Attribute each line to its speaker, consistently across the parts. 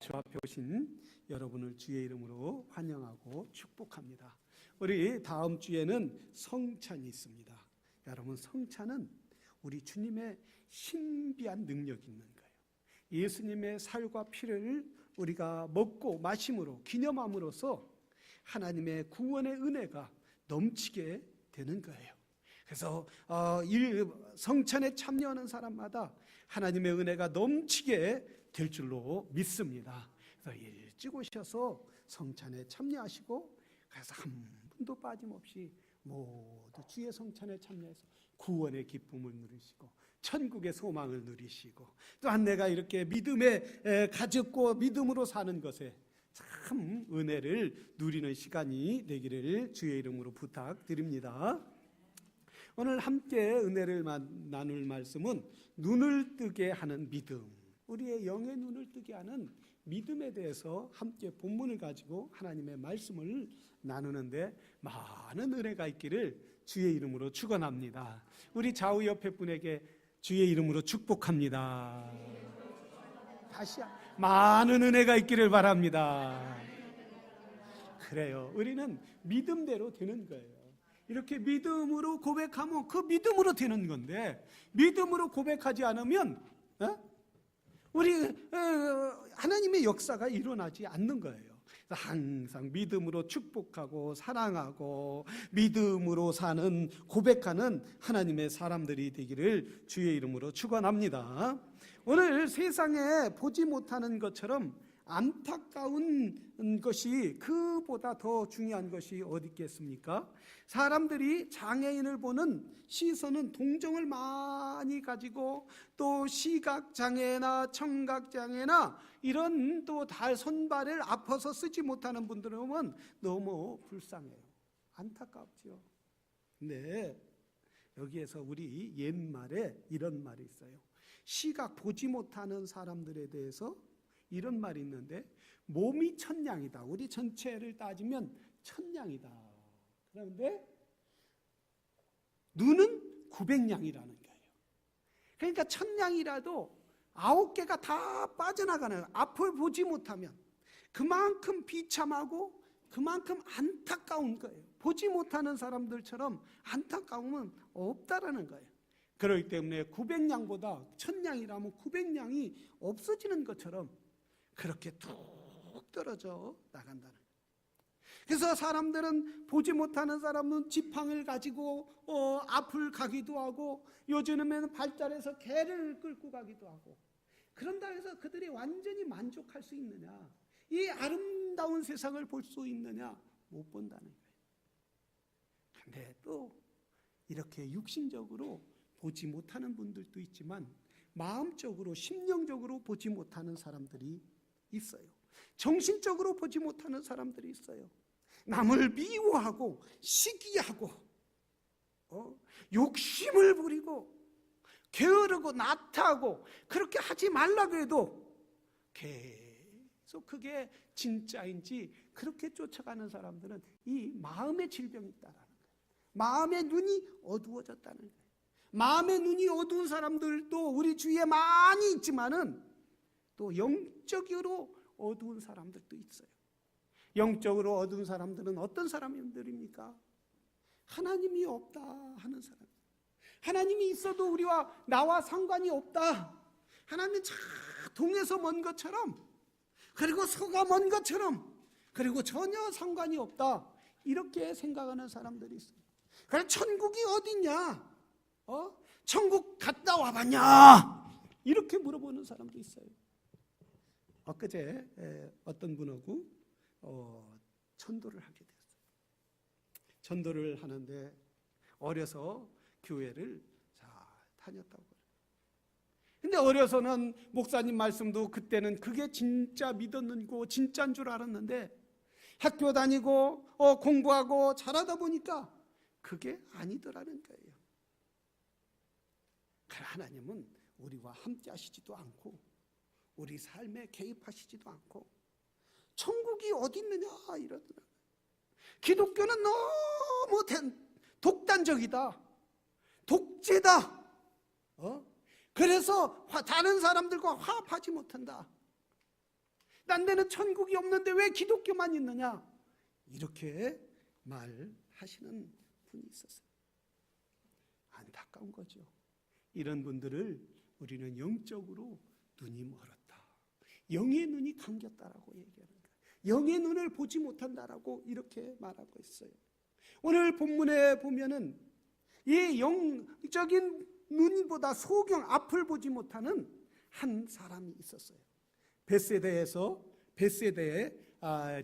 Speaker 1: 주 앞에 오신 여러분을 주의 이름으로 환영하고 축복합니다. 우리 다음 주에는 성찬이 있습니다. 여러분, 성찬은 우리 주님의 신비한 능력이 있는 거예요. 예수님의 살과 피를 우리가 먹고 마심으로 기념함으로써 하나님의 구원의 은혜가 넘치게 되는 거예요. 그래서 성찬에 참여하는 사람마다 하나님의 은혜가 넘치게 될 줄로 믿습니다. 그래서 일찍 오셔서 성찬에 참여하시고, 그래서 한 분도 빠짐없이 모두 주의 성찬에 참여해서 구원의 기쁨을 누리시고 천국의 소망을 누리시고, 또한 내가 이렇게 믿음에 가졌고 믿음으로 사는 것에 참 은혜를 누리는 시간이 되기를 주의 이름으로 부탁드립니다. 오늘 함께 은혜를 나눌 말씀은 눈을 뜨게 하는 믿음, 우리의 영의 눈을 뜨게 하는 믿음에 대해서 함께 본문을 가지고 하나님의 말씀을 나누는데 많은 은혜가 있기를 주의 이름으로 축원합니다. 우리 좌우 옆에 분에게 주의 이름으로 축복합니다. 다시 많은 은혜가 있기를 바랍니다. 그래요, 우리는 믿음대로 되는 거예요. 이렇게 믿음으로 고백하면 그 믿음으로 되는 건데, 믿음으로 고백하지 않으면 우리 하나님의 역사가 일어나지 않는 거예요. 항상 믿음으로 축복하고 사랑하고 믿음으로 사는, 고백하는 하나님의 사람들이 되기를 주의 이름으로 축원합니다. 오늘 세상에 보지 못하는 것처럼 안타까운 것이 그보다 더 중요한 것이 어디 있겠습니까? 사람들이 장애인을 보는 시선은 동정을 많이 가지고, 또 시각장애나 청각장애나 이런 또 손발을 아파서 쓰지 못하는 분들을 보면 너무 불쌍해요. 안타깝죠. 근데 여기에서 우리 옛말에 이런 말이 있어요. 시각 보지 못하는 사람들에 대해서 이런 말이 있는데, 몸이 천냥이다. 우리 전체를 따지면 천냥이다. 그런데 눈은 900냥이라는 거예요. 그러니까 천냥이라도 9개가 다 빠져나가는 거예요. 앞을 보지 못하면 그만큼 비참하고 그만큼 안타까운 거예요. 보지 못하는 사람들처럼 안타까움은 없다라는 거예요. 그렇기 때문에 900냥보다 천냥이라면 900냥이 없어지는 것처럼 그렇게 툭 떨어져 나간다는 거예요. 그래서 사람들은, 보지 못하는 사람은 지팡이를 가지고 앞을 가기도 하고, 요즘에는 발달해서 개를 끌고 가기도 하고, 그런다 해서 그들이 완전히 만족할 수 있느냐, 이 아름다운 세상을 볼 수 있느냐, 못 본다는 거예요. 근데 또 이렇게 육신적으로 보지 못하는 분들도 있지만 마음적으로, 심령적으로 보지 못하는 사람들이 있어요. 정신적으로 보지 못하는 사람들이 있어요. 남을 미워하고 시기하고 욕심을 부리고 게으르고 나태하고, 그렇게 하지 말라고 해도 계속 그게 진짜인지 그렇게 쫓아가는 사람들은 이 마음의 질병이 있다라는 거예요. 마음의 눈이 어두워졌다는 거예요. 마음의 눈이 어두운 사람들도 우리 주위에 많이 있지만은 또 영적으로 어두운 사람들도 있어요. 영적으로 어두운 사람들은 어떤 사람들입니까? 하나님이 없다 하는 사람. 하나님이 있어도 우리와 나와 상관이 없다. 하나님은 참 동에서 먼 것처럼, 그리고 서가 먼 것처럼, 그리고 전혀 상관이 없다, 이렇게 생각하는 사람들이 있어요. 그래서 천국이 어디냐? 천국 갔다 와봤냐? 이렇게 물어보는 사람도 있어요. 엊그제 어떤 분하고 전도를 하게 됐어요. 전도를 하는데 어려서 교회를 잘 다녔다고 그래요. 근데 어려서는 목사님 말씀도 그때는 그게 진짜 믿었는 거 진짜인 줄 알았는데, 학교 다니고 공부하고 잘하다 보니까 그게 아니더라는 거예요. 하나님은 우리와 함께 하시지도 않고 우리 삶에 개입하시지도 않고, 천국이 어디 있느냐 이러더라고요. 기독교는 너무 독단적이다, 독재다, 그래서 다른 사람들과 화합하지 못한다. 딴 데는 천국이 없는데 왜 기독교만 있느냐? 이렇게 말하시는 분이 있었어요. 안타까운 거죠. 이런 분들을 우리는 영적으로 눈이 멀었다, 영의 눈이 감겼다라고 얘기하는 거예요. 영의 눈을 보지 못한다라고 이렇게 말하고 있어요. 오늘 본문에 보면은 이 영적인 눈보다 소경 앞을 보지 못하는 한 사람이 있었어요. 벳세다의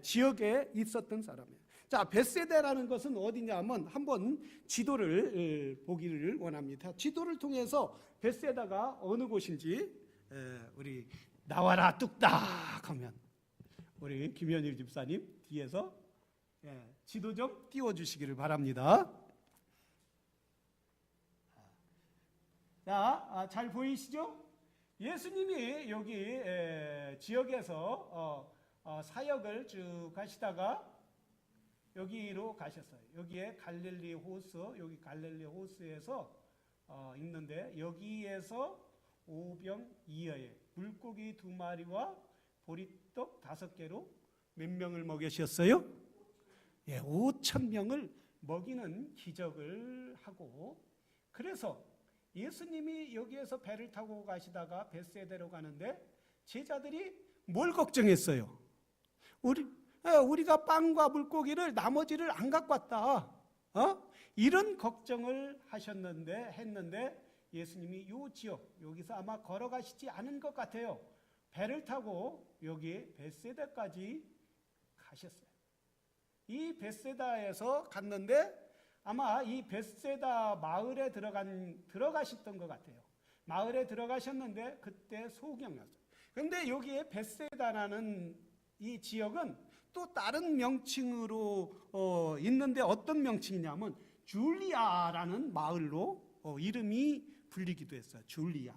Speaker 1: 지역에 있었던 사람이에요. 자, 벳세다라는 것은 어디냐면 한번 지도를 보기를 원합니다. 지도를 통해서 벳세다가 어느 곳인지 우리 나와라 뚝딱 하면 우리 김현일 집사님 뒤에서 지도 좀 띄워주시기를 바랍니다. 자, 잘 보이시죠? 예수님이 여기 지역에서 사역을 쭉 가시다가 여기로 가셨어요. 여기에 갈릴리 호수, 여기 갈릴리 호수에서 있는데 여기에서 오병이어에 물고기 2마리와 보리떡 5개로 몇 명을 먹이셨어요? 5,000명을 먹이는 기적을 하고, 그래서 예수님이 여기에서 배를 타고 가시다가 벳세다로 가는데 제자들이 뭘 걱정했어요? 우리가 빵과 물고기를 나머지를 안 갖고 왔다. 이런 걱정을 했는데 예수님이 이 지역, 여기서 아마 걸어가시지 않은 것 같아요. 배를 타고 여기 벳세다까지 가셨어요. 이 벳세다에서 갔는데 아마 이 벳세다 마을에 들어가셨던 것 같아요. 마을에 들어가셨는데 그때 소경이었어요. 그런데 여기에 벳세다라는 이 지역은 또 다른 명칭으로 있는데 어떤 명칭이냐면 줄리아라는 마을로 이름이 불리기도 했어요. 줄리아.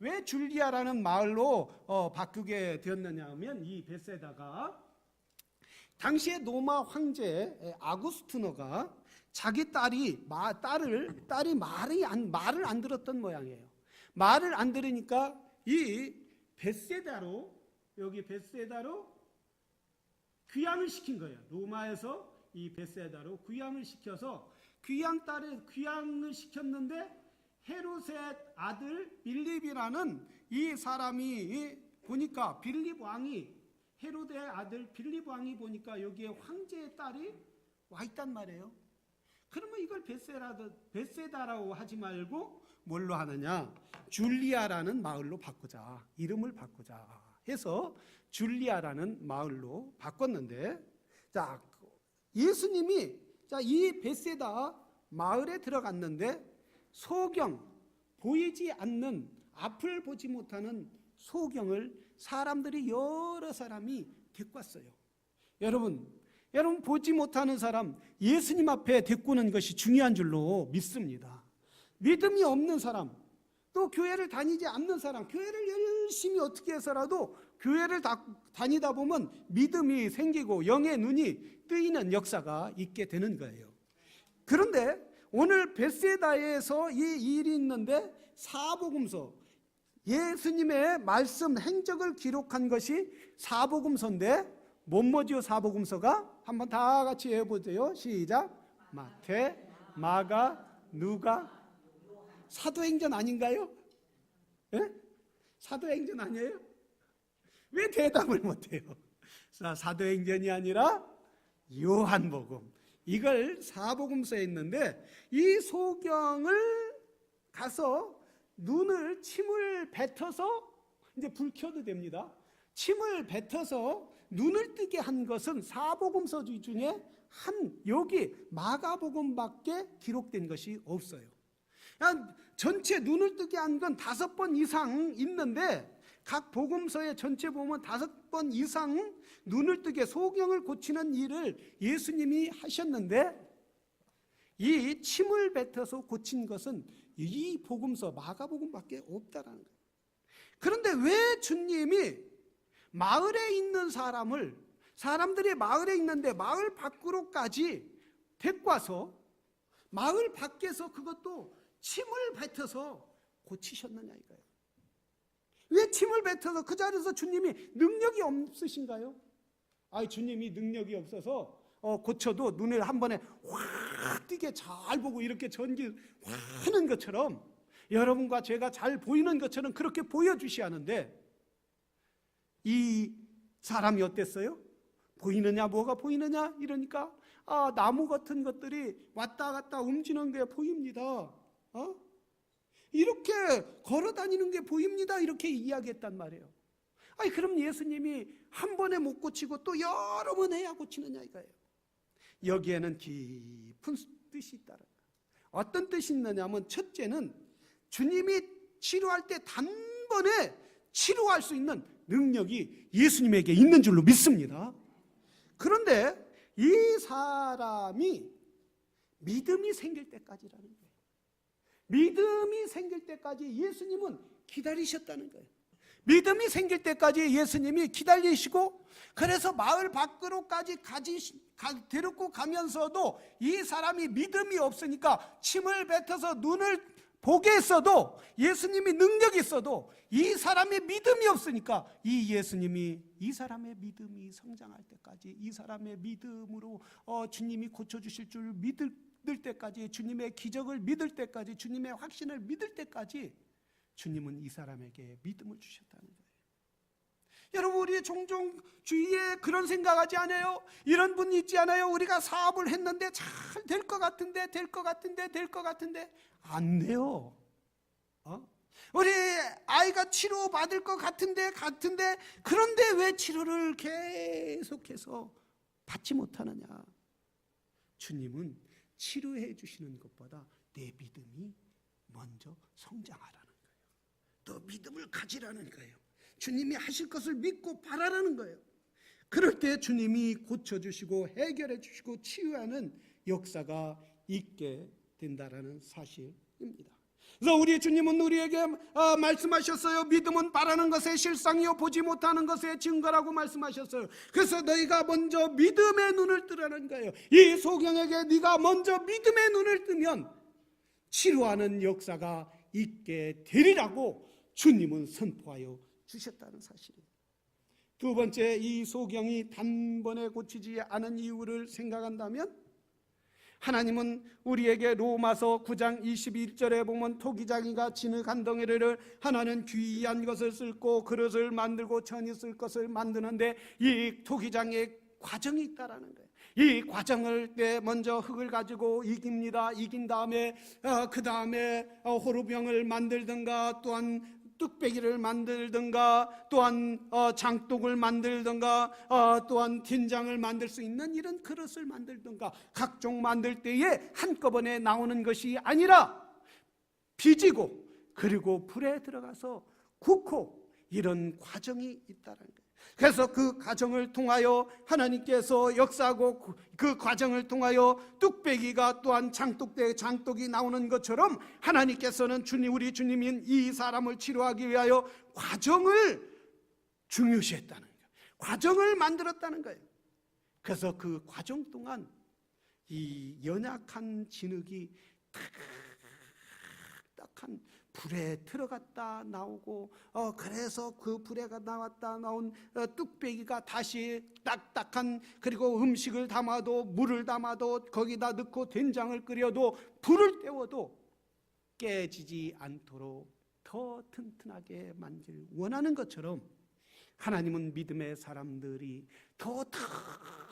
Speaker 1: 왜 줄리아라는 마을로 바꾸게 되었느냐 하면 이 벳세다가 당시에 로마 황제 아구스티노가 자기 딸이 말을 안 들었던 모양이에요. 말을 안 들으니까 이 벳세다로, 여기 벳세다로 귀양을 시킨 거예요. 로마에서 이 벳세다로 귀양을 시켜서 귀양을 시켰는데 헤롯의 아들 빌립이라는 이 사람이 보니까 헤롯의 아들 빌립 왕이 보니까 여기에 황제의 딸이 와 있단 말이에요. 그러면 이걸 벳세다라고 하지 말고 뭘로 하느냐? 줄리아라는 마을로 바꾸자. 이름을 바꾸자 해서 줄리아라는 마을로 바꿨는데, 자, 예수님이 이 벳세다 마을에 들어갔는데 소경, 보이지 않는, 앞을 보지 못하는 소경을 사람들이 여러 사람이 데리고 왔어요. 여러분 보지 못하는 사람 예수님 앞에 데리고 오는 것이 중요한 줄로 믿습니다. 믿음이 없는 사람, 또 교회를 다니지 않는 사람, 교회를 열심히 어떻게 해서라도 교회를 다니다 보면 믿음이 생기고 영의 눈이 뜨이는 역사가 있게 되는 거예요. 그런데 오늘 벳세다에서 이 일이 있는데 사복음서, 예수님의 말씀 행적을 기록한 것이 사복음서인데 뭐지요? 사복음서가 한번 다 같이 해보세요. 시작. 마태, 마가, 누가. 사도행전 아닌가요? 예? 사도행전 아니에요? 왜 대답을 못해요? 사도행전이 아니라 요한복음, 이걸 사복음서에 있는데 이 소경을 가서 침을 뱉어서, 이제 불 켜도 됩니다. 침을 뱉어서 눈을 뜨게 한 것은 사복음서 중에 여기 마가복음밖에 기록된 것이 없어요. 전체 눈을 뜨게 한 건 5번 이상 있는데 각 복음서의 전체 보면 5번 이상 눈을 뜨게 소경을 고치는 일을 예수님이 하셨는데 이 침을 뱉어서 고친 것은 이 복음서 마가복음밖에 없다라는 거예요. 그런데 왜 주님이 마을에 있는 사람들이 마을에 있는데 마을 밖으로까지 데리고 와서 마을 밖에서 그것도 침을 뱉어서 고치셨느냐 이거예요. 왜 침을 뱉어서 그 자리에서 주님이 능력이 없으신가요? 주님이 능력이 없어서 고쳐도 눈을 한 번에 확 띄게 잘 보고 이렇게 전기 확 하는 것처럼 여러분과 제가 잘 보이는 것처럼 그렇게 보여주셔야 하는데 이 사람이 어땠어요? 보이느냐 뭐가 보이느냐 이러니까 나무 같은 것들이 왔다 갔다 움직이는 게 보입니다. 이렇게 걸어 다니는 게 보입니다. 이렇게 이야기했단 말이에요. 그럼 예수님이 한 번에 못 고치고 또 여러 번 해야 고치느냐 이거예요. 여기에는 깊은 뜻이 있다는 거예요. 어떤 뜻이 있느냐면 첫째는 주님이 치료할 때 단번에 치료할 수 있는 능력이 예수님에게 있는 줄로 믿습니다. 그런데 이 사람이 믿음이 생길 때까지라는 거예요. 믿음이 생길 때까지 예수님은 기다리셨다는 거예요. 믿음이 생길 때까지 예수님이 기다리시고 그래서 마을 밖으로까지 데리고 가면서도 이 사람이 믿음이 없으니까 침을 뱉어서 눈을 보게 했어도 예수님이 능력이 있어도 이 사람의 믿음이 없으니까 이 예수님이 이 사람의 믿음이 성장할 때까지 이 사람의 믿음으로 주님이 고쳐주실 줄 믿을 때까지 주님의 기적을 믿을 때까지 주님의 확신을 믿을 때까지 주님은 이 사람에게 믿음을 주셨다는 거예요. 여러분 우리 종종 주위에 그런 생각하지 않아요? 이런 분 있지 않아요? 우리가 사업을 했는데 잘 될 것 같은데 안 돼요. 우리 아이가 치료받을 것 같은데 그런데 왜 치료를 계속해서 받지 못하느냐? 주님은 치료해 주시는 것보다 내 믿음이 먼저 성장하라는 거예요. 또 믿음을 가지라는 거예요. 주님이 하실 것을 믿고 바라라는 거예요. 그럴 때 주님이 고쳐주시고 해결해 주시고 치유하는 역사가 있게 된다라는 사실입니다. 그래서 우리 주님은 우리에게 말씀하셨어요. 믿음은 바라는 것의 실상이요 보지 못하는 것의 증거라고 말씀하셨어요. 그래서 너희가 먼저 믿음의 눈을 뜨라는 거예요. 이 소경에게 네가 먼저 믿음의 눈을 뜨면 치료하는 역사가 있게 되리라고 주님은 선포하여 주셨다는 사실이에요. 두 번째, 이 소경이 단번에 고치지 않은 이유를 생각한다면 하나님은 우리에게 로마서 9장 21절에 보면 토기장이가 진흙 덩어리를 하나는 귀한 것을 쓸고 그릇을 만들고 천이 쓸 것을 만드는데 이 토기장의 과정이 있다라는 거예요. 이 과정을 때 먼저 흙을 가지고 이깁니다. 이긴 다음에 그 다음에 호루병을 만들든가 또한 뚝배기를 만들든가 또한 장독을 만들든가 또한 된장을 만들 수 있는 이런 그릇을 만들든가 각종 만들 때에 한꺼번에 나오는 것이 아니라 빚이고 그리고 불에 들어가서 굽고 이런 과정이 있다는 거예요. 그래서 그 과정을 통하여 하나님께서 역사하고 그 과정을 통하여 뚝배기가 또한 장독이 나오는 것처럼 하나님께서는 우리 주님인 이 사람을 치료하기 위하여 과정을 중요시했다는 거예요. 과정을 만들었다는 거예요. 그래서 그 과정 동안 이 연약한 진흙이 딱딱한 불에 들어갔다 나오고 그래서 그 불에 나왔다 나온 뚝배기가 다시 딱딱한 그리고 음식을 담아도 물을 담아도 거기다 넣고 된장을 끓여도 불을 떼워도 깨지지 않도록 더 튼튼하게 만들 원하는 것처럼 하나님은 믿음의 사람들이 더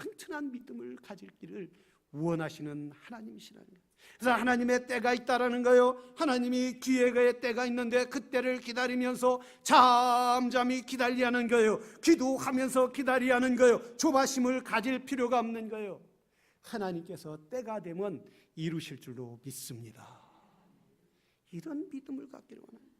Speaker 1: 튼튼한 믿음을 가질 길을 원하시는 하나님이시라는 거예요. 그래서 하나님의 때가 있다라는 거예요. 하나님이 기회의 때가 있는데 그 때를 기다리면서 잠잠히 기다려야 하는 거예요. 기도하면서 기다려야 하는 거예요. 조바심을 가질 필요가 없는 거예요. 하나님께서 때가 되면 이루실 줄로 믿습니다. 이런 믿음을 갖기를 원합니다.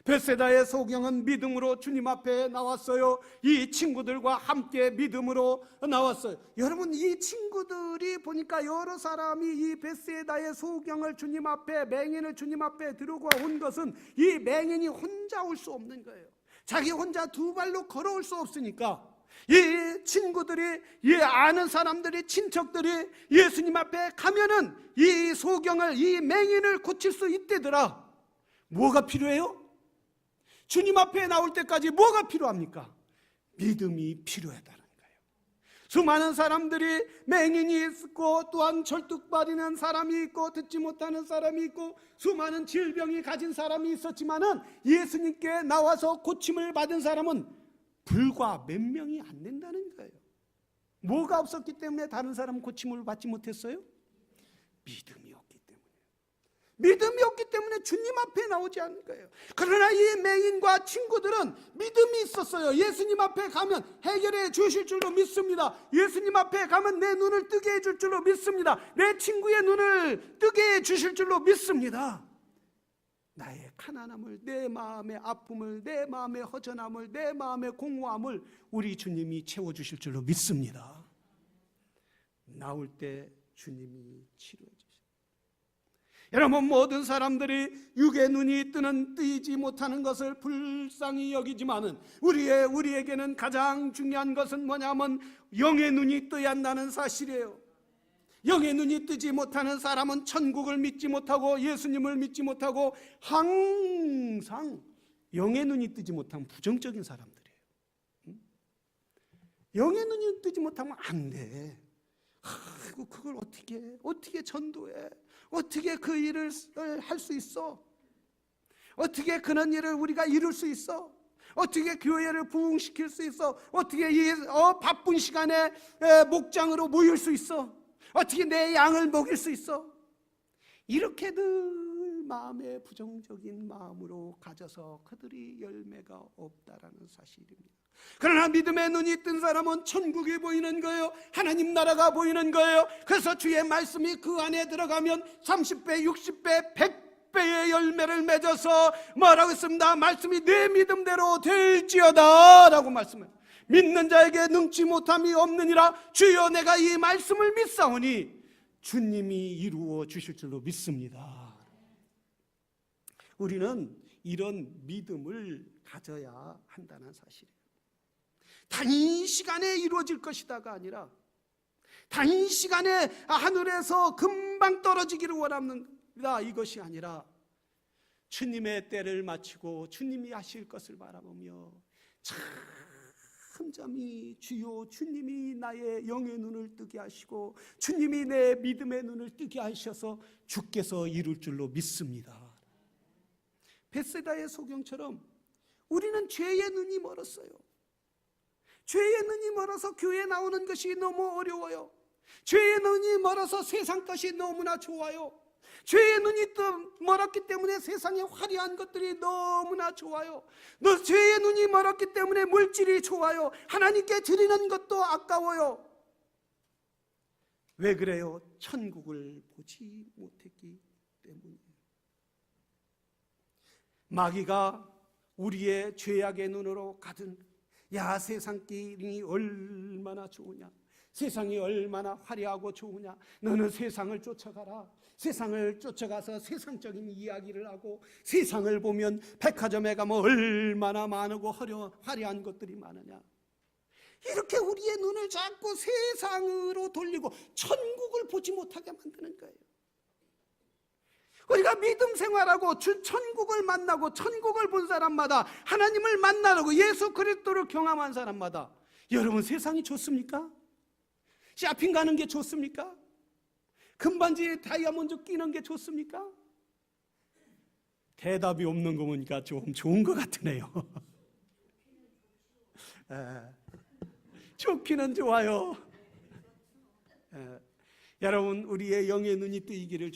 Speaker 1: 벳세다의 소경은 믿음으로 주님 앞에 나왔어요. 이 친구들과 함께 믿음으로 나왔어요. 여러분 이 친구들이 보니까 여러 사람이 이 벳세다의 소경을 주님 앞에 맹인을 주님 앞에 들고 온 것은 이 맹인이 혼자 올 수 없는 거예요. 자기 혼자 두 발로 걸어올 수 없으니까 이 친구들이 이 아는 사람들이 친척들이 예수님 앞에 가면은 이 소경을 이 맹인을 고칠 수 있대더라. 뭐가 필요해요? 주님 앞에 나올 때까지 뭐가 필요합니까? 믿음이 필요하다는 거예요. 수많은 사람들이 맹인이 있고 또한 절뚝거리는 사람이 있고 듣지 못하는 사람이 있고 수많은 질병이 가진 사람이 있었지만은 예수님께 나와서 고침을 받은 사람은 불과 몇 명이 안 된다는 거예요. 뭐가 없었기 때문에 다른 사람은 고침을 받지 못했어요? 믿음이 없기 때문에. 믿음이 없기 때문에 주님 앞에 나오지 않는 거예요. 그러나 이 맹인과 친구들은 믿음이 있었어요. 예수님 앞에 가면 해결해 주실 줄로 믿습니다. 예수님 앞에 가면 내 눈을 뜨게 해줄 줄로 믿습니다. 내 친구의 눈을 뜨게 해주실 줄로 믿습니다. 나의 가난함을, 내 마음의 아픔을, 내 마음의 허전함을, 내 마음의 공허함을 우리 주님이 채워주실 줄로 믿습니다. 나올 때 주님이 치료해 주십니다. 여러분, 모든 사람들이 육의 눈이 뜨이지 못하는 것을 불쌍히 여기지만은 우리에게는 가장 중요한 것은 뭐냐면 영의 눈이 떠야 한다는 사실이에요. 영의 눈이 뜨지 못하는 사람은 천국을 믿지 못하고 예수님을 믿지 못하고 항상 영의 눈이 뜨지 못하면 부정적인 사람들이에요. 영의 눈이 뜨지 못하면 안 돼. 그걸 어떻게 전도해? 어떻게 그 일을 할 수 있어? 어떻게 그런 일을 우리가 이룰 수 있어? 어떻게 교회를 부흥시킬 수 있어? 어떻게 이 바쁜 시간에 목장으로 모일 수 있어? 어떻게 내 양을 먹일 수 있어? 이렇게 늘 마음에 부정적인 마음으로 가져서 그들이 열매가 없다라는 사실입니다. 그러나 믿음의 눈이 뜬 사람은 천국이 보이는 거예요. 하나님 나라가 보이는 거예요. 그래서 주의 말씀이 그 안에 들어가면 30배, 60배, 100배의 열매를 맺어서 뭐라고 했습니다. 말씀이 내 믿음대로 될지어다 라고 말씀해요. 믿는 자에게 능치 못함이 없느니라. 주여 내가 이 말씀을 믿사오니 주님이 이루어 주실 줄로 믿습니다. 우리는 이런 믿음을 가져야 한다는 사실이에요. 단시간에 이루어질 것이다가 아니라 단시간에 하늘에서 금방 떨어지기를 원합니다 이것이 아니라 주님의 때를 마치고 주님이 하실 것을 바라보며 잠잠히 주여 주님이 나의 영의 눈을 뜨게 하시고 주님이 내 믿음의 눈을 뜨게 하셔서 주께서 이룰 줄로 믿습니다. 벳세다의 소경처럼 우리는 죄의 눈이 멀었어요. 죄의 눈이 멀어서 교회에 나오는 것이 너무 어려워요. 죄의 눈이 멀어서 세상 것이 너무나 좋아요. 죄의 눈이 멀었기 때문에 세상의 화려한 것들이 너무나 좋아요. 죄의 눈이 멀었기 때문에 물질이 좋아요. 하나님께 드리는 것도 아까워요. 왜 그래요? 천국을 보지 못했기 때문이에요. 마귀가 우리의 죄악의 눈으로 가든 야 세상 길이 얼마나 좋으냐, 세상이 얼마나 화려하고 좋으냐, 너는 세상을 쫓아가라. 세상을 쫓아가서 세상적인 이야기를 하고 세상을 보면 백화점에 가면 얼마나 많고 화려한 것들이 많으냐, 이렇게 우리의 눈을 자꾸 세상으로 돌리고 천국을 보지 못하게 만드는 거예요. 우리가 믿음 생활하고 천국을 만나고 천국을 본 사람마다 하나님을 만나고 예수 그리스도를 경험한 사람마다 여러분 세상이 좋습니까? 쇼핑 가는 게 좋습니까? 금반지에 다이아몬드 끼는 게 좋습니까? 대답이 없는 거 보니까 좀 좋은 것 같으네요. 좋기는 좋아요. 여러분 우리의 영의 눈이 뜨이기를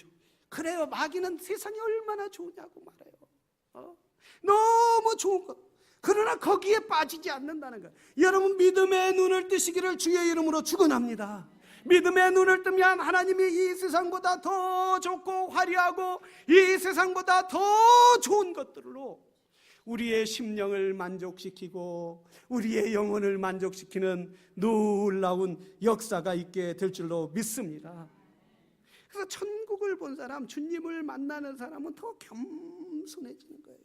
Speaker 1: 그래요. 마귀는 세상이 얼마나 좋으냐고 말해요. 너무 좋은 것. 그러나 거기에 빠지지 않는다는 거예요. 여러분 믿음의 눈을 뜨시기를 주의 이름으로 축원합니다. 믿음의 눈을 뜨면 하나님이 이 세상보다 더 좋고 화려하고 이 세상보다 더 좋은 것들로 우리의 심령을 만족시키고 우리의 영혼을 만족시키는 놀라운 역사가 있게 될 줄로 믿습니다. 그래서 천국을 본 사람, 주님을 만나는 사람은 더 겸손해지는 거예요.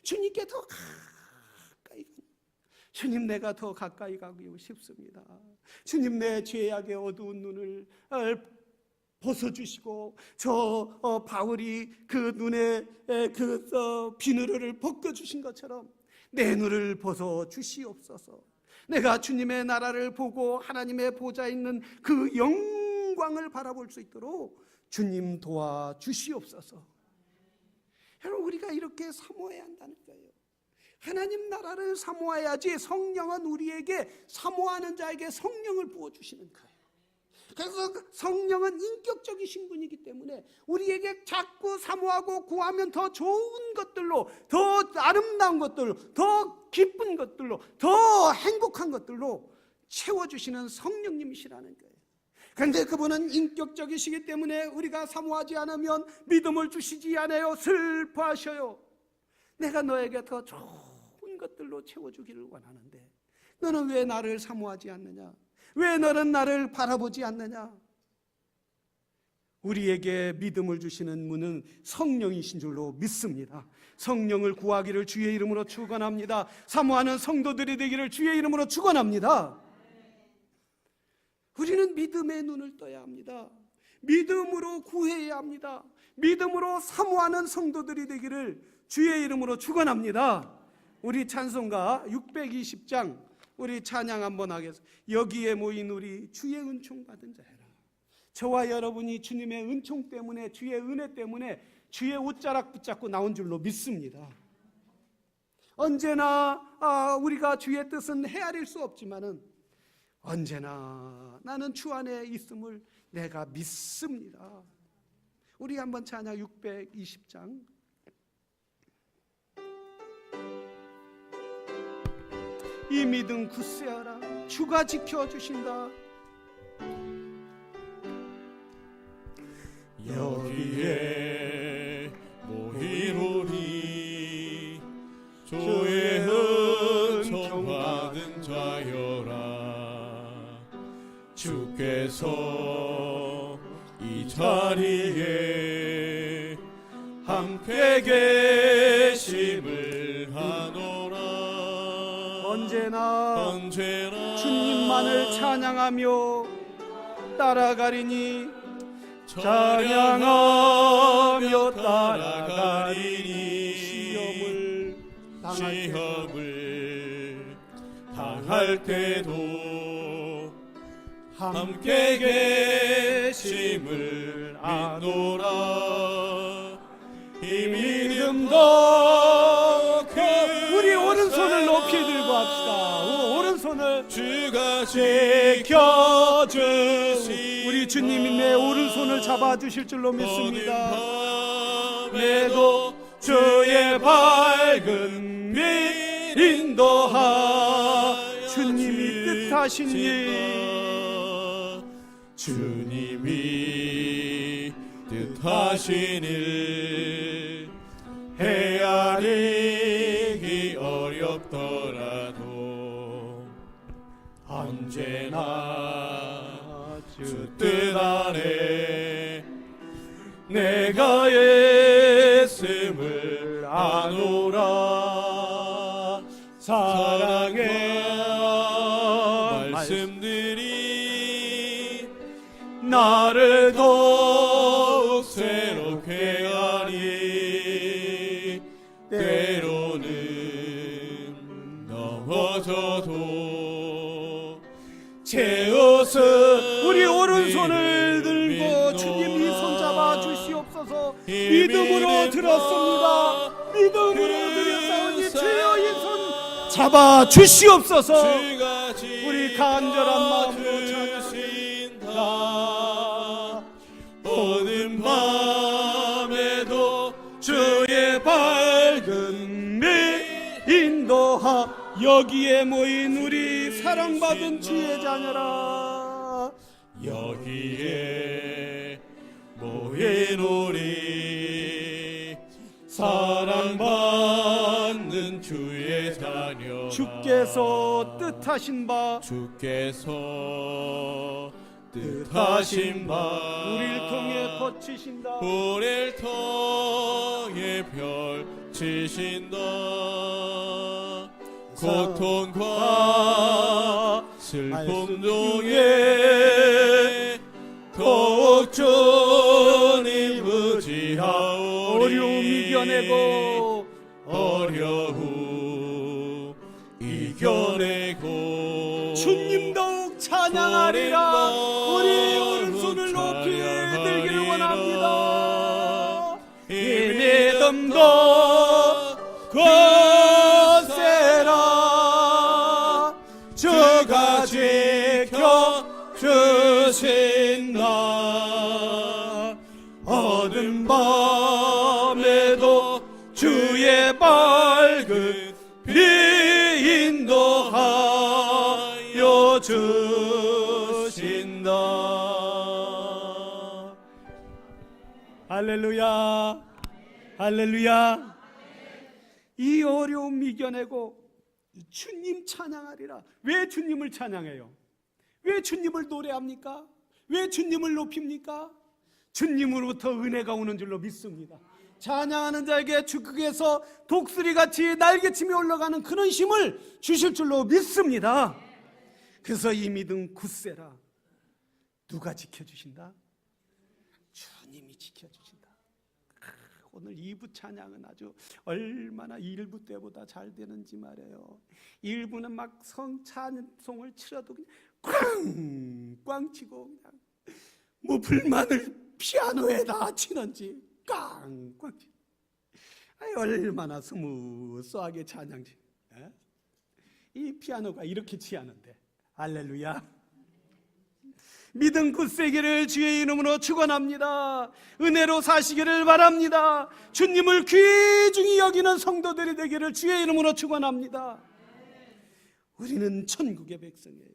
Speaker 1: 주님께 더 가까이, 주님 내가 더 가까이 가고 싶습니다. 주님 내 죄악의 어두운 눈을 벗어주시고 바울이 그 눈에 비누를 벗겨주신 것처럼 내 눈을 벗어주시옵소서. 내가 주님의 나라를 보고 하나님의 보좌에 있는 그 영광을 바라볼 수 있도록 주님 도와주시옵소서. 여러분, 우리가 이렇게 사모해야 한다는 거예요. 하나님 나라를 사모해야지 성령은 우리에게 사모하는 자에게 성령을 부어주시는 거예요. 그래서 성령은 인격적이신 분이기 때문에 우리에게 자꾸 사모하고 구하면 더 좋은 것들로, 더 아름다운 것들로, 더 기쁜 것들로, 더 행복한 것들로 채워주시는 성령님이시라는 거예요. 그런데 그분은 인격적이시기 때문에 우리가 사모하지 않으면 믿음을 주시지 않아요. 슬퍼하셔요. 내가 너에게 더 좋은 것들로 채워주기를 원하는데 너는 왜 나를 사모하지 않느냐? 왜 너는 나를 바라보지 않느냐? 우리에게 믿음을 주시는 분은 성령이신 줄로 믿습니다. 성령을 구하기를 주의 이름으로 축원합니다. 사모하는 성도들이 되기를 주의 이름으로 축원합니다. 우리는 믿음의 눈을 떠야 합니다. 믿음으로 구해야 합니다. 믿음으로 사모하는 성도들이 되기를 주의 이름으로 축원합니다. 우리 찬송가 620장 우리 찬양 한번 하겠습니다. 여기에 모인 우리 주의 은총 받은 자라. 저와 여러분이 주님의 은총 때문에, 주의 은혜 때문에 주의 옷자락 붙잡고 나온 줄로 믿습니다. 언제나 우리가 주의 뜻은 헤아릴 수 없지만은 언제나 나는 주 안에 있음을 내가 믿습니다. 우리 한번 찬양 620장 이 믿음 굳세어라. 주가 지켜주신다.
Speaker 2: 여기에 모인 우리 주의 은총 받은 자여라. 주께서 이 자리에 함께 계심을 하노라.
Speaker 1: 언제나 주님만을 찬양하며 따라가리니 찬양하며 따라가리니 시험을 당할 때도 함께 계심을 아노라. 이 믿음도 우리 오른손을 높이 들고 합시다. 오른손을
Speaker 2: 주가 지켜주시.
Speaker 1: 우리 주님이 내 오른손을 잡아주실 줄로 믿습니다.
Speaker 2: 밤에도 주의 밝은 빛 인도하.
Speaker 1: 주님이 뜻하신 일,
Speaker 2: 주님이 뜻하신 일 헤아리기 어렵더라도 언제나 주 뜻 안에 내가 있음을 아노라. 사랑의 말씀들이 나를 더욱 새롭게 하니 때로는 넘어져도 제 옷을
Speaker 1: 우리 오른손을 들고 주님이 손잡아 주시옵소서. 믿음으로 들었습니다. 믿음으로 드렸사오니 주여 이 손 잡아 주시옵소서. 우리 간절한 마음으로 찬양합니다.
Speaker 2: 오는 밤에도
Speaker 1: 주의 밝은 빛 인도하. 여기에 모인 우리 사랑받은 주의 자녀라.
Speaker 2: 여기에 모인 우리 사랑받는 주의 자녀라.
Speaker 1: 주께서 뜻하신 바
Speaker 2: 뜻하신 바
Speaker 1: 우리를 통해 거치신다.
Speaker 2: 우리를 통해 펼치신다. 고통과 슬픔 중에 더욱 주
Speaker 1: 이겨내고
Speaker 2: 어려움 이겨내고
Speaker 1: 주님 더욱 찬양하리라. 우리 오른손을 높이 들기를 원합니다. 이 믿음도 굳세라. 주가 지켜주신다. 어두운 밤에도 주의 밝은 빛 인도하여 주신다. 할렐루야, 할렐루야. 이 어려움 이겨내고 주님 찬양하리라. 왜 주님을 찬양해요? 왜 주님을 노래합니까? 왜 주님을 높입니까? 주님으로부터 은혜가 오는 줄로 믿습니다. 찬양하는 자에게 주께서 독수리같이 날개치며 올라가는 그런 힘을 주실 줄로 믿습니다. 그래서 이 믿음 굳세라. 누가 지켜주신다? 주님이 지켜주신다. 오늘 2부 찬양은 아주 얼마나 1부 때보다 잘 되는지 말이에요. 1부는 막 성찬송을 치러도 그냥 꽝꽝 치고 그냥 뭐 불만을 피아노에다 치는지 꽝꽝 치고 얼마나 스무스하게 찬양지. 이 피아노가 이렇게 취하는데. 할렐루야. 믿음 굳세기를 주의 이름으로 축원합니다. 은혜로 사시기를 바랍니다. 주님을 귀중히 여기는 성도들이 되기를 주의 이름으로 축원합니다. 우리는 천국의 백성이에요.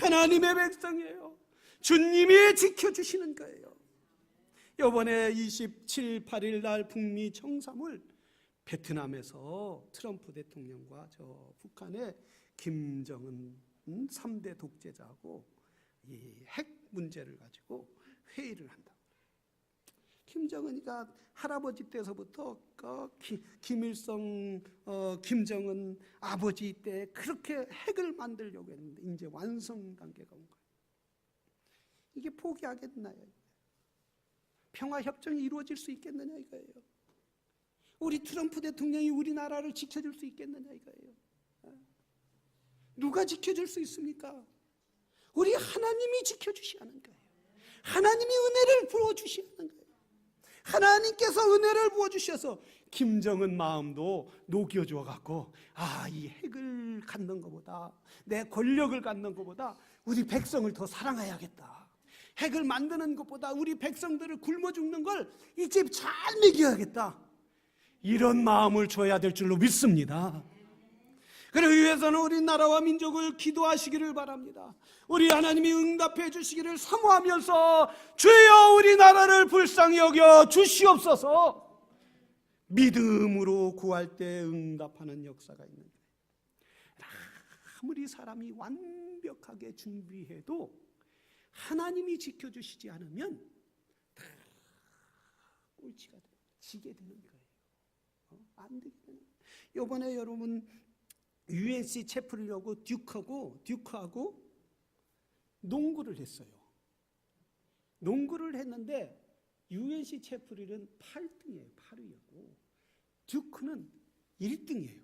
Speaker 1: 하나님의 백성이에요. 주님이 지켜주시는 거예요. 이번에 27, 8일 날 북미 정상을 베트남에서 트럼프 대통령과 저 북한의 김정은 3대 독재자하고 이 핵 문제를 가지고 회의를 한다. 김정은이가 할아버지 때서부터 김일성, 김정은 아버지 때 그렇게 핵을 만들려고 했는데 이제 완성 단계가 온 거예요. 이게 포기하겠나요? 평화협정이 이루어질 수 있겠느냐 이거예요. 우리 트럼프 대통령이 우리나라를 지켜줄 수 있겠느냐 이거예요. 누가 지켜줄 수 있습니까? 우리 하나님이 지켜주셔야 하는 거예요. 하나님이 은혜를 부어주셔야 하는 거예요. 하나님께서 은혜를 부어주셔서 김정은 마음도 녹여줘 갖고 이 핵을 갖는 것보다 내 권력을 갖는 것보다 우리 백성을 더 사랑해야겠다. 핵을 만드는 것보다 우리 백성들을 굶어 죽는 걸 이제 잘 먹여야겠다. 이런 마음을 줘야 될 줄로 믿습니다. 그러기 위해서는 우리나라와 민족을 기도하시기를 바랍니다. 우리 하나님이 응답해 주시기를 사모하면서 주여 우리나라를 불쌍히 여겨 주시옵소서. 믿음으로 구할 때 응답하는 역사가 있는 거예요. 아무리 사람이 완벽하게 준비해도 하나님이 지켜주시지 않으면 다 꼴찌가 돼요. 지게 되는 거예요. 안 되게 되는 거예요. 이번에 여러분 UNC 채플이라고 듀크하고 농구를 했어요. 농구를 했는데 UNC 채플은 8등이에요. 8위였고 듀크는 1등이에요.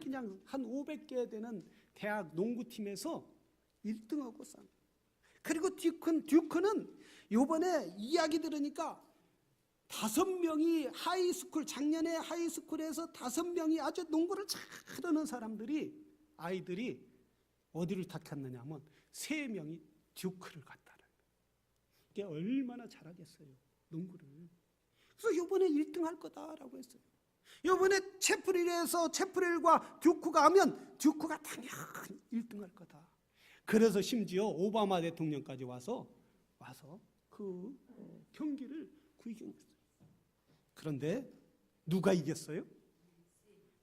Speaker 1: 그냥 한 500개 되는 대학 농구팀에서 1등하고 싸. 그리고 듀크는 요번에 이야기 들으니까 5명이 하이스쿨, 작년에 하이스쿨에서 5명이 아주 농구를 잘하는 아이들이 어디를 택했느냐 하면 3명이 듀크를 갔다는. 이게 얼마나 잘하겠어요, 농구를. 그래서 요번에 1등 할 거다라고 했어요. 요번에 채플과 듀크가 하면 듀크가 당연히 1등 할 거다. 그래서 심지어 오바마 대통령까지 와서 그 경기를 구경했어요. 그런데 누가 이겼어요?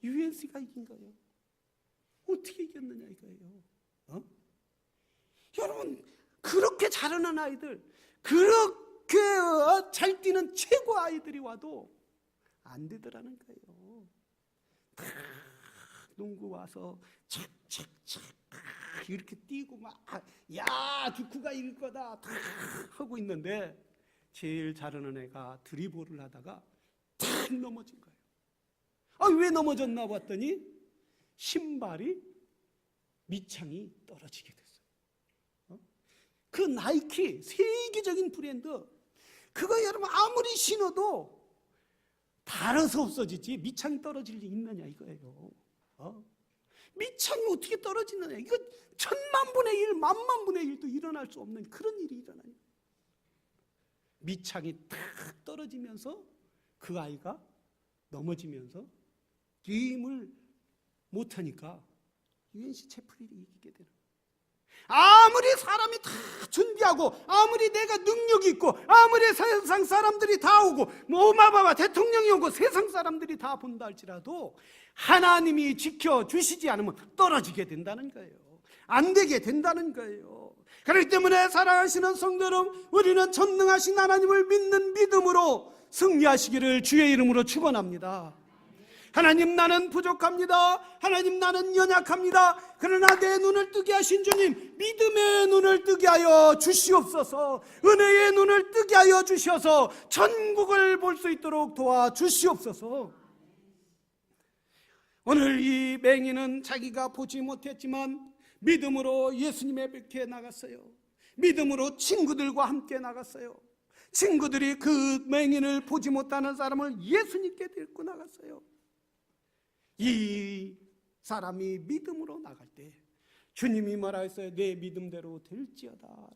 Speaker 1: UNC가 이긴 거예요. 어떻게 이겼느냐 이거예요. 여러분 그렇게 잘하는 아이들, 그렇게 잘 뛰는 최고 아이들이 와도 안 되더라는 거예요. 다 농구 와서 착착착 이렇게 뛰고 막 듀크가 이길 거다 다 하고 있는데 제일 잘하는 애가 드리블을 하다가 탁 넘어진 거예요. 왜 넘어졌나 봤더니 신발이 밑창이 떨어지게 됐어요. 그 나이키, 세계적인 브랜드, 그거 여러분 아무리 신어도 닳아서 없어지지 밑창이 떨어질 리 있느냐 이거예요. 밑창이 어떻게 떨어지느냐, 이거 1000만분의 1, 10,000,000분의 1도 일어날 수 없는 그런 일이 일어나요. 밑창이 탁 떨어지면서 그 아이가 넘어지면서 게임을 못하니까 UNC 채플이 이기게 되는 거예요. 아무리 사람이 다 준비하고, 아무리 내가 능력이 있고, 아무리 세상 사람들이 다 오고, 어마어마 대통령이 오고 세상 사람들이 다 본다 할지라도 하나님이 지켜주시지 않으면 떨어지게 된다는 거예요. 안 되게 된다는 거예요. 그렇기 때문에 사랑하시는 성도 여러분, 우리는 전능하신 하나님을 믿는 믿음으로 승리하시기를 주의 이름으로 축원합니다. 하나님, 나는 부족합니다. 하나님, 나는 연약합니다. 그러나 내 눈을 뜨게 하신 주님, 믿음의 눈을 뜨게 하여 주시옵소서. 은혜의 눈을 뜨게 하여 주셔서 천국을 볼 수 있도록 도와주시옵소서. 오늘 이 맹인은 자기가 보지 못했지만 믿음으로 예수님의 뵙게 나갔어요. 믿음으로 친구들과 함께 나갔어요. 친구들이 그 맹인을 보지 못하는 사람을 예수님께 데리고 나갔어요. 이 사람이 믿음으로 나갈 때 주님이 뭐라 했어요? 내 믿음대로 될지어다.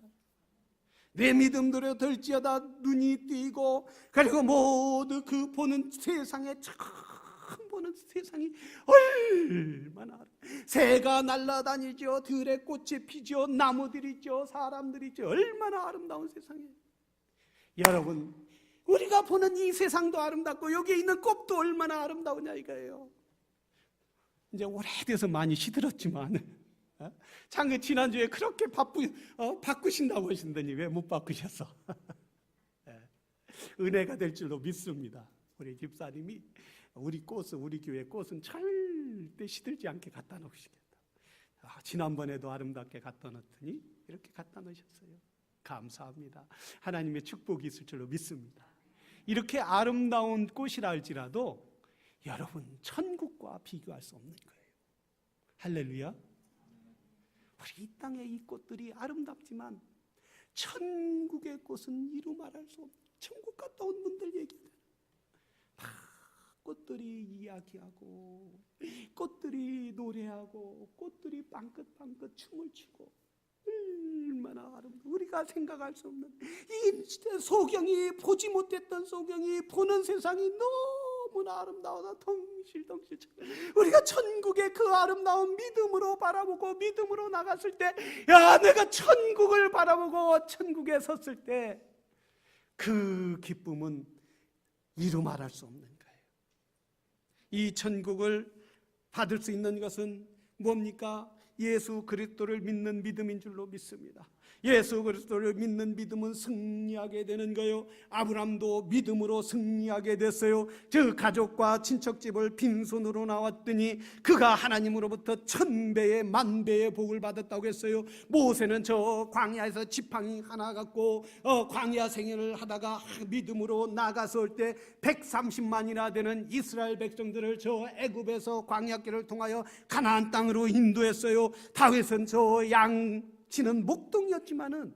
Speaker 1: 내 믿음대로 될지어다. 눈이 띄고, 그리고 모두 그 보는 세상에 처음 보는 세상이 얼마나, 새가 날아다니죠, 들에 꽃이 피죠, 나무들이죠, 사람들이죠. 얼마나 아름다운 세상이에요. 여러분, 우리가 보는 이 세상도 아름답고 여기에 있는 꽃도 얼마나 아름다우냐 이거예요. 이제 오래돼서 많이 시들었지만 장그 지난주에 그렇게 바꾸신다고 하신더니 왜 못 바꾸셨어? 은혜가 될 줄로 믿습니다. 우리 집사님이 우리 꽃은, 우리 교회 꽃은 절대 시들지 않게 갖다 놓으시겠다. 지난번에도 아름답게 갖다 놓더니 이렇게 갖다 놓으셨어요. 감사합니다. 하나님의 축복이 있을 줄로 믿습니다. 이렇게 아름다운 꽃이라 할지라도 여러분, 천국과 비교할 수 없는 거예요. 할렐루야. 우리 이 땅의 이 꽃들이 아름답지만 천국의 꽃은 이루 말할 수 없는, 천국 갔다 온 분들 얘기해요. 다 꽃들이 이야기하고, 꽃들이 노래하고, 꽃들이 빵긋빵긋 춤을 추고, 얼마나 아름다워. 우리가 생각할 수 없는 이 소경이, 보지 못했던 소경이 보는 세상이 너무나 아름다워서 덩실덩실. 우리가 천국의 그 아름다운 믿음으로 바라보고 믿음으로 나갔을 때, 야, 내가 천국을 바라보고 천국에 섰을 때 그 기쁨은 이루 말할 수 없는 거예요. 이 천국을 받을 수 있는 것은 뭡니까? 예수 그리스도를 믿는 믿음인 줄로 믿습니다. 예수 그리스도를 믿는 믿음은 승리하게 되는 거예요. 아브람도 믿음으로 승리하게 됐어요. 저 가족과 친척집을 빈손으로 나왔더니 그가 하나님으로부터 1000배의 10,000배의 복을 받았다고 했어요. 모세는 저 광야에서 지팡이 하나 갖고 광야 생활을 하다가 믿음으로 나가서 올 때 130만이나 되는 이스라엘 백성들을 저 애굽에서 광야길을 통하여 가나안 땅으로 인도했어요. 다윗은 저 양치는 목동이었지만은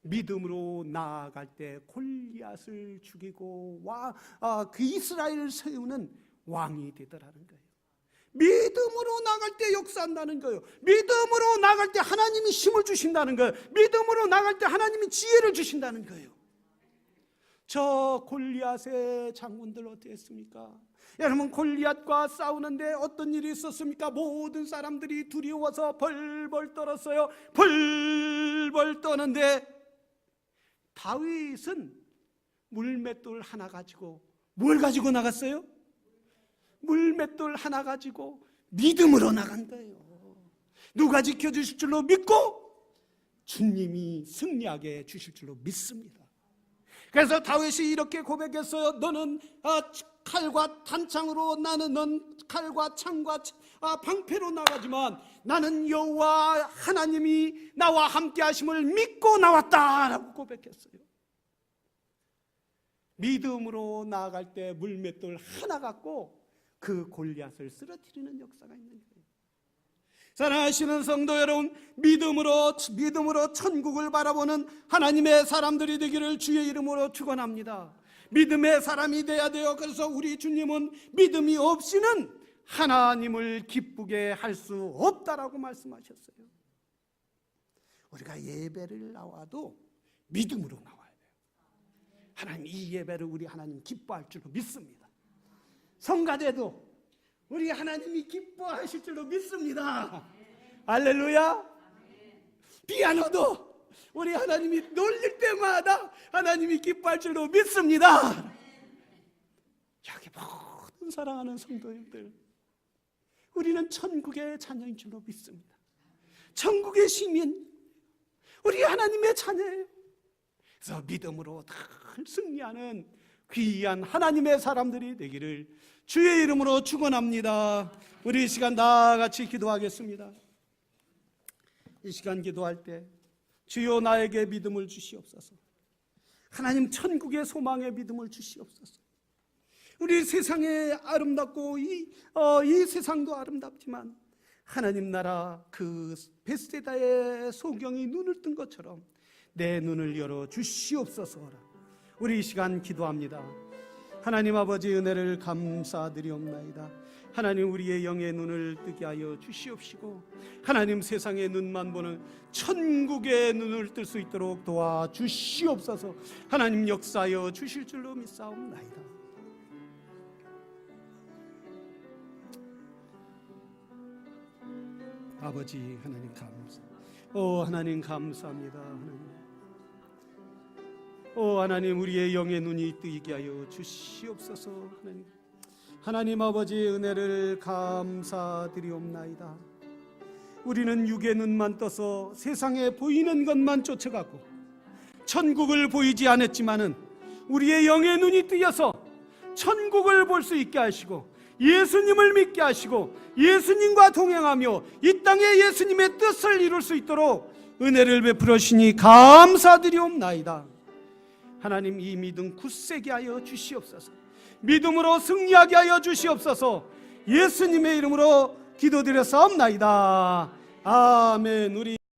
Speaker 1: 믿음으로 나아갈 때 골리앗을 죽이고 그 이스라엘을 세우는 왕이 되더라는 거예요. 믿음으로 나갈 때 역사한다는 거예요. 믿음으로 나갈 때 하나님이 힘을 주신다는 거예요. 믿음으로 나갈 때 하나님이 지혜를 주신다는 거예요. 저 골리앗의 장군들 어떻게 했습니까? 여러분, 골리앗과 싸우는데 어떤 일이 있었습니까? 모든 사람들이 두려워서 벌벌 떨었어요. 벌벌 떠는데 다윗은 물맷돌 하나 가지고, 뭘 가지고 나갔어요? 물맷돌 하나 가지고 믿음으로 나간 거예요. 누가 지켜주실 줄로 믿고 주님이 승리하게 해주실 줄로 믿습니다. 그래서 다윗이 이렇게 고백했어요. 너는 칼과 단창으로, 나는 넌 칼과 창과 방패로 나가지만 나는 여호와 하나님이 나와 함께 하심을 믿고 나왔다라고 고백했어요. 믿음으로 나아갈 때 물맷돌 하나 갖고 그 골리앗을 쓰러뜨리는 역사가 있는 거예요. 사랑하시는 성도 여러분, 믿음으로 천국을 바라보는 하나님의 사람들이 되기를 주의 이름으로 축원합니다. 믿음의 사람이 돼야 돼요. 그래서 우리 주님은 믿음이 없이는 하나님을 기쁘게 할 수 없다라고 말씀하셨어요. 우리가 예배를 나와도 믿음으로 나와야 돼요. 하나님, 이 예배를 우리 하나님 기뻐할 줄로 믿습니다. 성가대도 우리 하나님이 기뻐하실 줄로 믿습니다. 할렐루야. 피아노도 우리 하나님이 놀릴 때마다 하나님이 기뻐할 줄로 믿습니다. 여기 모든 사랑하는 성도님들, 우리는 천국의 자녀인 줄로 믿습니다. 천국의 시민, 우리 하나님의 자녀예요. 그래서 믿음으로 늘 승리하는 귀한 하나님의 사람들이 되기를 주의 이름으로 축원합니다. 우리 이 시간 다 같이 기도하겠습니다. 이 시간 기도할 때 주여 나에게 믿음을 주시옵소서. 하나님, 천국의 소망의 믿음을 주시옵소서. 우리 세상에 아름답고 이 세상도 아름답지만 하나님 나라 그 베스데다의 소경이 눈을 뜬 것처럼 내 눈을 열어 주시옵소서. 우리 이 시간 기도합니다. 하나님 아버지, 은혜를 감사드리옵나이다. 하나님, 우리의 영의 눈을 뜨게 하여 주시옵시고 하나님, 세상의 눈만 보는 천국의 눈을 뜰 수 있도록 도와주시옵소서. 하나님, 역사하여 주실 줄로 믿사옵나이다. 아버지 하나님 감사. 하나님 감사합니다. 하나님, 우리의 영의 눈이 뜨이게 하여 주시옵소서. 하나님 아버지, 은혜를 감사드리옵나이다. 우리는 육의 눈만 떠서 세상에 보이는 것만 쫓아가고 천국을 보이지 않았지만은 우리의 영의 눈이 뜨여서 천국을 볼 수 있게 하시고 예수님을 믿게 하시고 예수님과 동행하며 이 땅에 예수님의 뜻을 이룰 수 있도록 은혜를 베풀어 주시니 감사드리옵나이다. 하나님, 이 믿음 굳세게 하여 주시옵소서. 믿음으로 승리하게 하여 주시옵소서. 예수님의 이름으로 기도드렸사옵나이다. 아멘. 우리